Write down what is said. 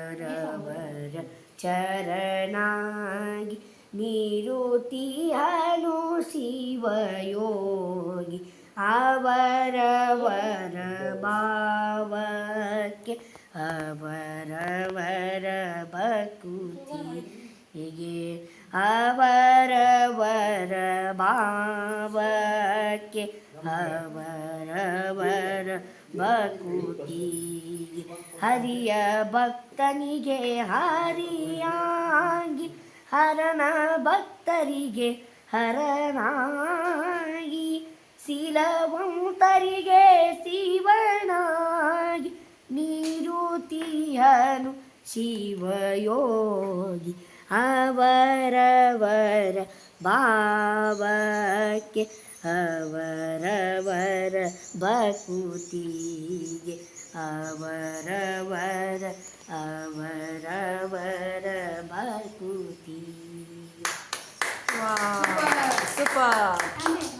ಅವರವರ ಚರಣಾಗಿ ನಿರುತಿಹನು ಶಿವಯೋಗಿ ಅವರವರ ಭಾವಕ್ಕೆ ಅವರವರ ಭಕುತಿಗೆ ಅವರವರ ಭಾವಕ್ಕೆ ಅವರವರ ಭಕುತಿಗೆ ಹರಿಯ ಭಕ್ತನಿಗೆ ಹರಿಯಾಗಿ ಹರನ ಭಕ್ತರಿಗೆ ಹರನಾಗಿ ಶೀಲವಂತರಿಗೆ ಶಿವನಾಗಿ ನಿರುತಿಹನು ಶಿವಯೋಗಿ ಅವರವರ ಭಾವಕ್ಕೆ ಅವರವರ ಭಕುತಿಗೆ ಅವರವರ ಭಕುತಿಗೆ. Wow, super.